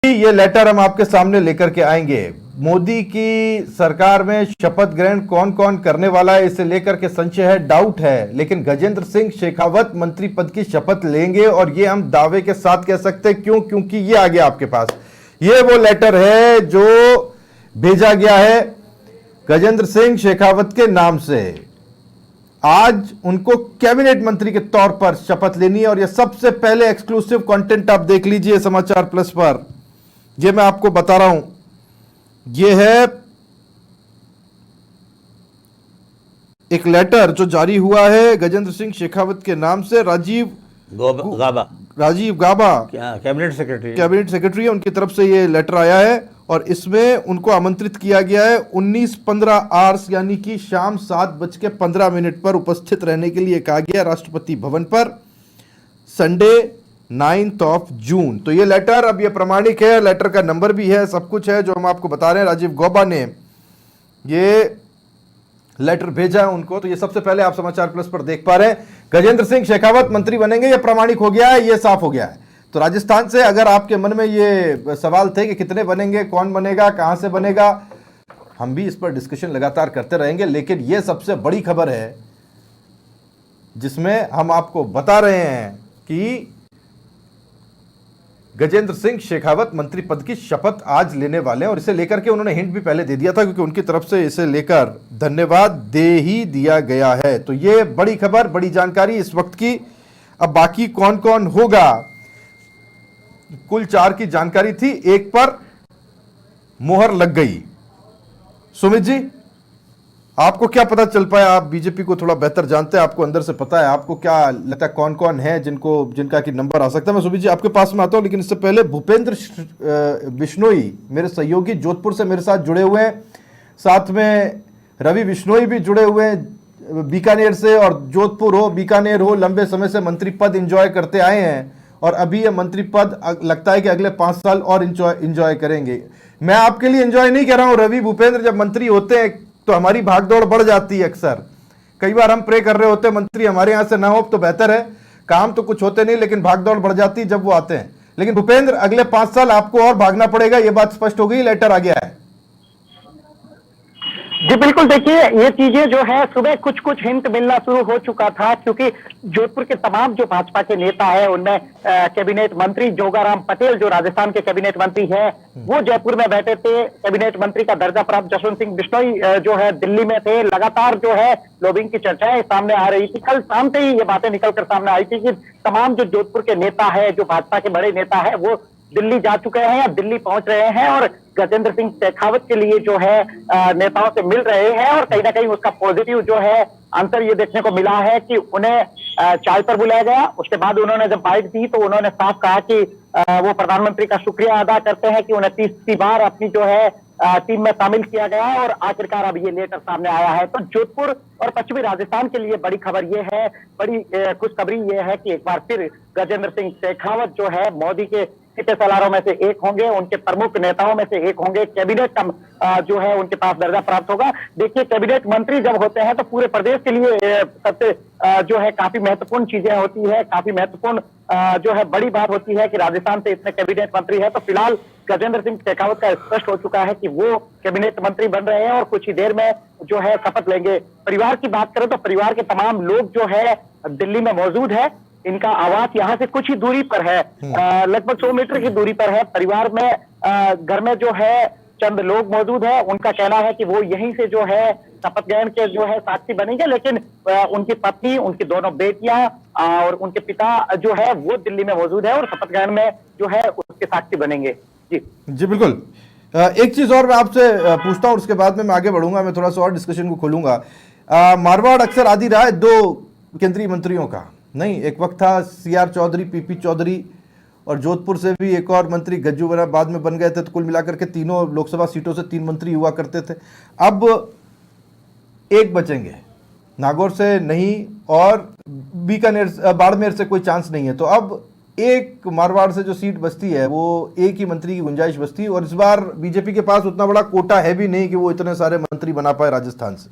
ये लेटर हम आपके सामने लेकर के आएंगे। मोदी की सरकार में शपथ ग्रहण कौन कौन करने वाला है, इसे लेकर के संशय है, डाउट है, लेकिन गजेंद्र सिंह शेखावत मंत्री पद की शपथ लेंगे और ये हम दावे के साथ कह सकते हैं। क्यों? क्योंकि ये आ गया आपके पास, ये वो लेटर है जो भेजा गया है गजेंद्र सिंह शेखावत के नाम से। आज उनको कैबिनेट मंत्री के तौर पर शपथ लेनी है और ये सबसे पहले एक्सक्लूसिव कंटेंट आप देख लीजिए समाचार प्लस पर। ये मैं आपको बता रहा हूं, ये है एक लेटर जो जारी हुआ है गजेंद्र सिंह शेखावत के नाम से। राजीव गाबा कैबिनेट सेक्रेटरी है, उनकी तरफ से ये लेटर आया है और इसमें उनको आमंत्रित किया गया है 19:15 आवर्स यानी कि शाम 7:15 पर उपस्थित रहने के लिए कहा गया राष्ट्रपति भवन पर संडे 9 जून। तो ये लेटर अब ये प्रमाणिक है, लेटर का नंबर भी है, सब कुछ है जो हम आपको बता रहे हैं। राजीव गौबा ने ये लेटर भेजा है उनको। तो ये सबसे पहले आप समाचार प्लस पर देख पा रहे हैं, गजेंद्र सिंह शेखावत मंत्री बनेंगे, ये प्रमाणिक हो गया है, ये साफ हो गया है। तो राजस्थान से अगर आपके मन में ये सवाल थे कि कितने बनेंगे, कौन बनेगा, कहां से बनेगा, हम भी इस पर डिस्कशन लगातार करते रहेंगे, लेकिन ये सबसे बड़ी खबर है जिसमें हम आपको बता रहे हैं कि गजेंद्र सिंह शेखावत मंत्री पद की शपथ आज लेने वाले हैं। और इसे लेकर के उन्होंने हिंट भी पहले दे दिया था क्योंकि उनकी तरफ से इसे लेकर धन्यवाद दे ही दिया गया है। तो ये बड़ी खबर, बड़ी जानकारी इस वक्त की। अब बाकी कौन कौन होगा, कुल 4 की जानकारी थी, एक पर मोहर लग गई। सुमित जी, आपको क्या पता चल पाया? आप बीजेपी को थोड़ा बेहतर जानते हैं, आपको अंदर से पता है, आपको क्या लगता है कौन कौन है जिनका कि नंबर आ सकता है? मैं सुमित जी आपके पास में आता हूं, लेकिन इससे पहले भूपेंद्र बिश्नोई मेरे सहयोगी जोधपुर से मेरे साथ जुड़े हुए हैं, साथ में रवि बिश्नोई भी जुड़े हुए हैं बीकानेर से। और जोधपुर हो, बीकानेर हो, लंबे समय से मंत्री पद इंजॉय करते आए हैं और अभी ये मंत्री पद लगता है कि अगले 5 साल और इंजॉय करेंगे। मैं आपके लिए इंजॉय नहीं कर रहा हूं रवि, भूपेंद्र जब मंत्री होते हैं तो हमारी भागदौड़ बढ़ जाती है अक्सर। कई बार हम प्रे कर रहे होते हैं मंत्री हमारे यहां से ना हो तो बेहतर है, काम तो कुछ होते नहीं लेकिन भागदौड़ बढ़ जाती है जब वो आते हैं। लेकिन भूपेंद्र, अगले 5 साल आपको और भागना पड़ेगा, ये बात स्पष्ट हो गई, लेटर आ गया है। जी बिल्कुल, देखिए ये चीजें जो है सुबह कुछ कुछ हिंट मिलना शुरू हो चुका था क्योंकि जोधपुर के तमाम जो भाजपा के नेता है उनमें कैबिनेट मंत्री जोगाराम पटेल जो राजस्थान के कैबिनेट मंत्री है वो जयपुर में बैठे थे। कैबिनेट मंत्री का दर्जा प्राप्त जसवंत सिंह बिश्नोई जो है दिल्ली में थे। लगातार जो है लॉबिंग की चर्चाएं सामने आ रही थी। कल शाम से ही ये बातें निकलकर सामने आई थी कि तमाम जो जोधपुर के नेता है, जो भाजपा के बड़े नेता है, वो दिल्ली जा चुके हैं या दिल्ली पहुंच रहे हैं और गजेंद्र सिंह शेखावत के लिए जो है नेताओं से मिल रहे हैं। और कहीं ना कहीं उसका पॉजिटिव जो है आंसर ये देखने को मिला है कि उन्हें चाय पर बुलाया गया। उसके बाद उन्होंने जब बाइट दी तो उन्होंने साफ कहा कि वो प्रधानमंत्री का शुक्रिया अदा करते हैं कि उन्हें 30वीं बार अपनी जो है टीम में शामिल किया गया और आखिरकार अब ये लेटर सामने आया है। तो जोधपुर और पश्चिमी राजस्थान के लिए बड़ी खबर ये है, बड़ी खुशखबरी ये है कि एक बार फिर गजेंद्र सिंह शेखावत जो है मोदी के सीधे सलारों में से एक होंगे, उनके प्रमुख नेताओं में से एक होंगे। कैबिनेट का जो है उनके पास दर्जा प्राप्त होगा। देखिए कैबिनेट मंत्री जब होते हैं तो पूरे प्रदेश के लिए सबसे जो है काफी महत्वपूर्ण चीजें होती है, काफी महत्वपूर्ण जो है बड़ी बात होती है कि राजस्थान से इतने कैबिनेट मंत्री है। तो फिलहाल गजेंद्र सिंह शेखावत का स्पष्ट हो चुका है कि वो कैबिनेट मंत्री बन रहे हैं और कुछ ही देर में जो है शपथ लेंगे। परिवार की बात करें तो परिवार के तमाम लोग जो है दिल्ली में मौजूद है। इनका आवास यहाँ से कुछ ही दूरी पर है, लगभग 100 मीटर की दूरी पर है। परिवार में घर में जो है चंद लोग मौजूद है। उनका कहना है कि वो यहीं से जो है शपथ ग्रहण के जो है साक्षी बनेंगे, लेकिन उनकी पत्नी, उनकी दोनों बेटियां और उनके पिता जो है वो दिल्ली में मौजूद है और शपथ ग्रहण में जो है उसके साक्षी बनेंगे। जी बिल्कुल। एक चीज और मैं आपसे पूछता हूँ, उसके बाद में मैं आगे बढ़ूंगा, मैं थोड़ा सा और डिस्कशन को खोलूंगा। मारवाड़ अक्सर आदि रहा है 2 केंद्रीय मंत्रियों का, नहीं? एक वक्त था CR चौधरी, PP चौधरी, और जोधपुर से भी एक और मंत्री गज्जू बाद में बन गए थे। तो कुल मिलाकर के तीनों लोकसभा सीटों से 3 मंत्री हुआ करते थे। अब एक बचेंगे, नागौर से नहीं और बीकानेर बाड़मेर से कोई चांस नहीं है। तो अब एक मारवाड़ से जो सीट बचती है वो एक ही मंत्री की गुंजाइश बचती है और इस बार बीजेपी के पास उतना बड़ा कोटा है भी नहीं कि वो इतने सारे मंत्री बना पाए राजस्थान से।